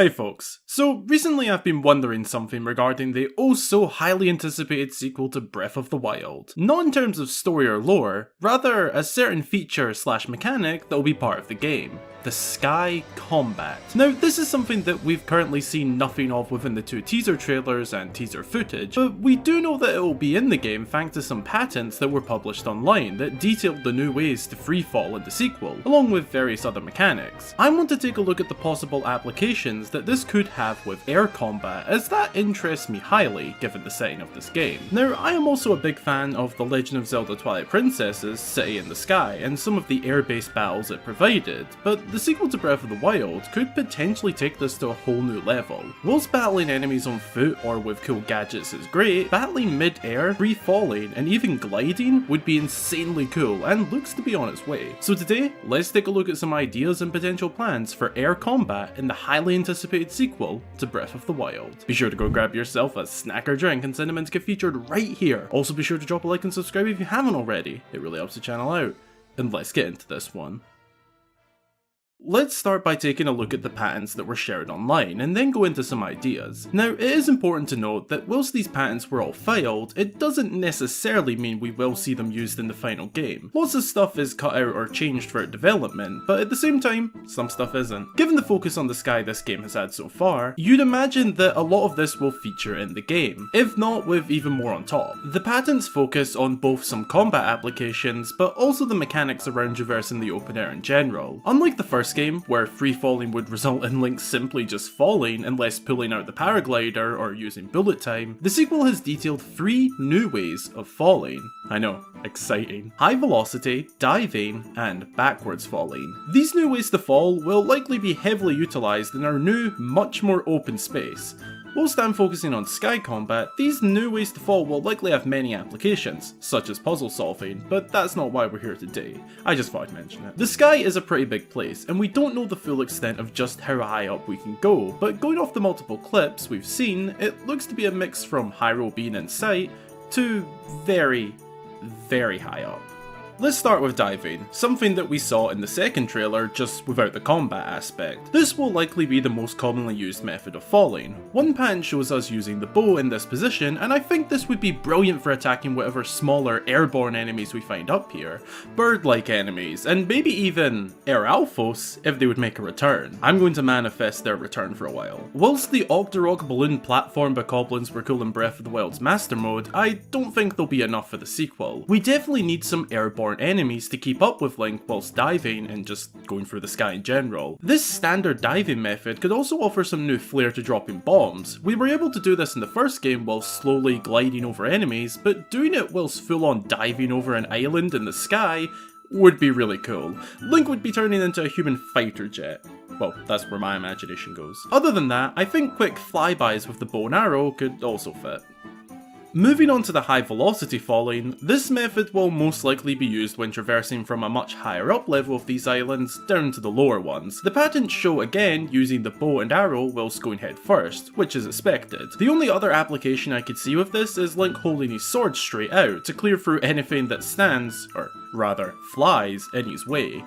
Hey folks, so recently I've been wondering something regarding the oh so highly anticipated sequel to Breath of the Wild. Not in terms of story or lore, rather a certain feature slash mechanic that will be part of the game. The sky combat. Now this is something that we've currently seen nothing of within the two teaser trailers and teaser footage, but we do know that it will be in the game thanks to some patents that were published online that detailed the new ways to freefall in the sequel, along with various other mechanics. I want to take a look at the possible applications that this could have with air combat, as that interests me highly given the setting of this game. Now I am also a big fan of The Legend of Zelda Twilight Princess's City in the Sky and some of the air-based battles it provided, but the sequel to Breath of the Wild could potentially take this to a whole new level. Whilst battling enemies on foot or with cool gadgets is great, battling mid-air, free falling, and even gliding would be insanely cool and looks to be on its way. So today, let's take a look at some ideas and potential plans for air combat in the highly anticipated sequel to Breath of the Wild. Be sure to go grab yourself a snack or drink and send them in to get featured right here. Also be sure to drop a like and subscribe if you haven't already, it really helps the channel out. And let's get into this one. Let's start by taking a look at the patents that were shared online, and then go into some ideas. Now, it is important to note that whilst these patents were all filed, it doesn't necessarily mean we will see them used in the final game. Lots of stuff is cut out or changed for development, but at the same time, some stuff isn't. Given the focus on the sky this game has had so far, you'd imagine that a lot of this will feature in the game, if not with even more on top. The patents focus on both some combat applications, but also the mechanics around traversing the open air in general. Unlike the first game, where free falling would result in Link simply just falling unless pulling out the paraglider or using bullet time, the sequel has detailed 3 new ways of falling. I know, exciting. High velocity, diving, and backwards falling. These new ways to fall will likely be heavily utilised in our new, much more open space. Whilst I'm focusing on sky combat, these new ways to fall will likely have many applications, such as puzzle solving, but that's not why we're here today. I just thought I'd mention it. The sky is a pretty big place, and we don't know the full extent of just how high up we can go, but going off the multiple clips we've seen, it looks to be a mix from Hyrule being in sight to very, very high up. Let's start with diving, something that we saw in the second trailer just without the combat aspect. This will likely be the most commonly used method of falling. One patent shows us using the bow in this position, and I think this would be brilliant for attacking whatever smaller airborne enemies we find up here, bird-like enemies, and maybe even Air Alphos if they would make a return. I'm going to manifest their return for a while. Whilst the Octorok balloon platform bokoblins were cool in Breath of the Wild's Master Mode, I don't think they'll be enough for the sequel. We definitely need some airborne enemies to keep up with Link whilst diving and just going through the sky in general. This standard diving method could also offer some new flair to dropping bombs. We were able to do this in the first game whilst slowly gliding over enemies, but doing it whilst full on diving over an island in the sky would be really cool. Link would be turning into a human fighter jet. Well, that's where my imagination goes. Other than that, I think quick flybys with the bow and arrow could also fit. Moving on to the high velocity falling, this method will most likely be used when traversing from a much higher up level of these islands down to the lower ones. The patents show again using the bow and arrow whilst going head first, which is expected. The only other application I could see with this is Link holding his sword straight out to clear through anything that stands, or rather flies, in his way.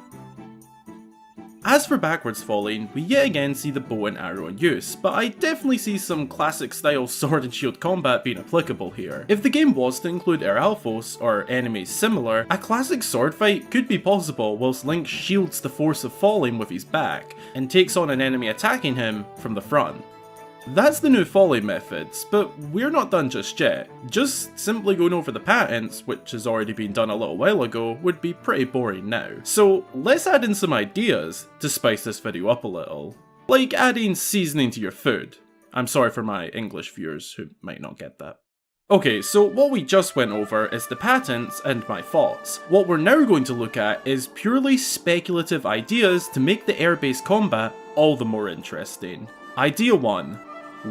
As for backwards falling, we yet again see the bow and arrow in use, but I definitely see some classic style sword and shield combat being applicable here. If the game was to include Air Alphos, or enemies similar, a classic sword fight could be possible whilst Link shields the force of falling with his back, and takes on an enemy attacking him from the front. That's the new falling methods, but we're not done just yet. Just simply going over the patents, which has already been done a little while ago, would be pretty boring now. So let's add in some ideas to spice this video up a little. Like adding seasoning to your food. I'm sorry for my English viewers who might not get that. Okay, so what we just went over is the patents and my thoughts. What we're now going to look at is purely speculative ideas to make the air-based combat all the more interesting. Idea 1.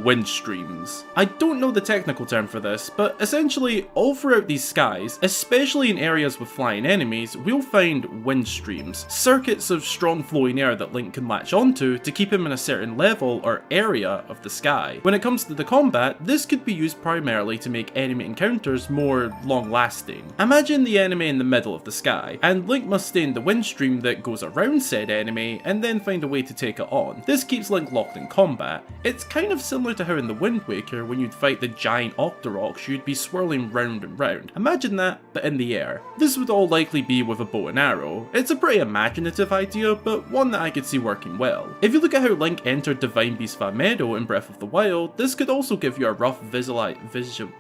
wind streams. I don't know the technical term for this, but essentially all throughout these skies, especially in areas with flying enemies, we'll find wind streams, circuits of strong flowing air that Link can latch onto to keep him in a certain level or area of the sky. When it comes to the combat, this could be used primarily to make enemy encounters more long-lasting. Imagine the enemy in the middle of the sky, and Link must stay in the wind stream that goes around said enemy and then find a way to take it on. This keeps Link locked in combat. It's kind of similar to how in the Wind Waker, when you'd fight the giant Octoroks, you'd be swirling round and round. Imagine that, but in the air. This would all likely be with a bow and arrow. It's a pretty imaginative idea, but one that I could see working well. If you look at how Link entered Divine Beast Fa Meadow in Breath of the Wild, this could also give you a rough visualization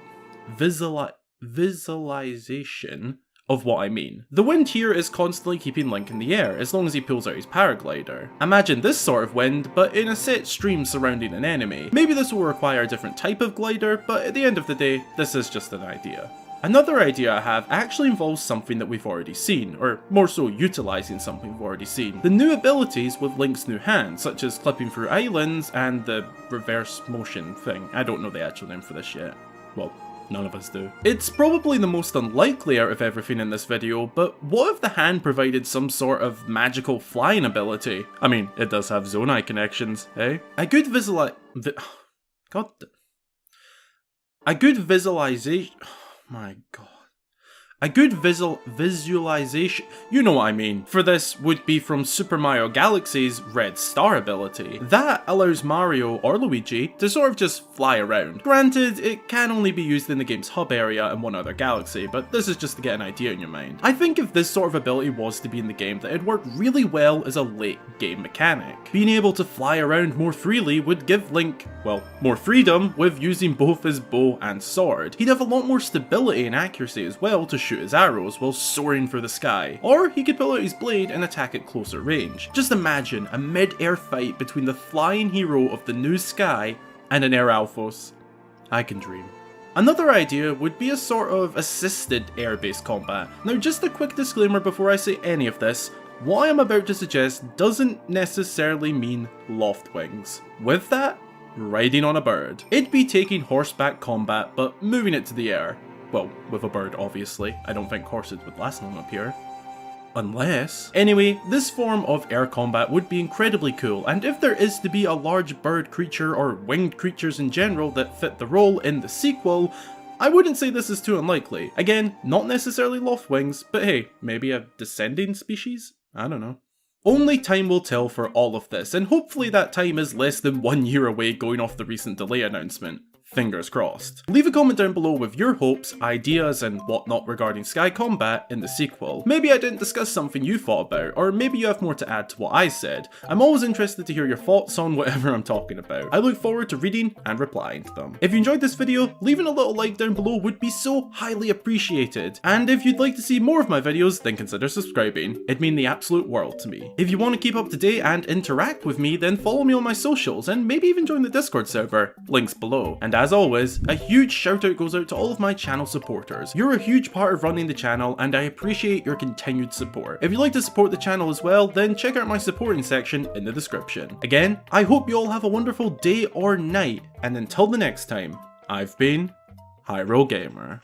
of what I mean. The wind here is constantly keeping Link in the air as long as he pulls out his paraglider. Imagine this sort of wind, but in a set stream surrounding an enemy. Maybe this will require a different type of glider, but at the end of the day, this is just an idea. Another idea I have actually involves something that we've already seen, or more so utilising something we've already seen. The new abilities with Link's new hand, such as clipping through islands and the reverse motion thing. I don't know the actual name for this yet. Well, none of us do. It's probably the most unlikely out of everything in this video, but what if the hand provided some sort of magical flying ability? I mean, it does have Zonai connections, eh? A good visualization. My god. A good visualization, you know what I mean, for this would be from Super Mario Galaxy's Red Star ability. That allows Mario or Luigi to sort of just fly around. Granted, it can only be used in the game's hub area and one other galaxy, but this is just to get an idea in your mind. I think if this sort of ability was to be in the game, that it'd work really well as a late game mechanic. Being able to fly around more freely would give Link, well, more freedom with using both his bow and sword. He'd have a lot more stability and accuracy as well to shoot his arrows while soaring through the sky, or he could pull out his blade and attack at closer range. Just imagine a mid-air fight between the flying hero of the new sky and an Air Alphos. I can dream. Another idea would be a sort of assisted air-based combat. Now just a quick disclaimer before I say any of this, what I am about to suggest doesn't necessarily mean loft wings. With that, riding on a bird. It'd be taking horseback combat but moving it to the air. Well, with a bird, obviously. I don't think horses would last long up here. Unless... Anyway, this form of air combat would be incredibly cool, and if there is to be a large bird creature or winged creatures in general that fit the role in the sequel, I wouldn't say this is too unlikely. Again, not necessarily loft wings, but hey, maybe a descending species? I don't know. Only time will tell for all of this, and hopefully that time is less than 1 year away going off the recent delay announcement. Fingers crossed. Leave a comment down below with your hopes, ideas, and whatnot regarding Sky Combat in the sequel. Maybe I didn't discuss something you thought about, or maybe you have more to add to what I said. I'm always interested to hear your thoughts on whatever I'm talking about. I look forward to reading and replying to them. If you enjoyed this video, leaving a little like down below would be so highly appreciated. And if you'd like to see more of my videos, then consider subscribing. It'd mean the absolute world to me. If you want to keep up to date and interact with me, then follow me on my socials, and maybe even join the Discord server. Links below. And as always, a huge shout out goes out to all of my channel supporters. You're a huge part of running the channel and I appreciate your continued support. If you'd like to support the channel as well, then check out my supporting section in the description. Again, I hope you all have a wonderful day or night, and until the next time, I've been Hyrule Gamer.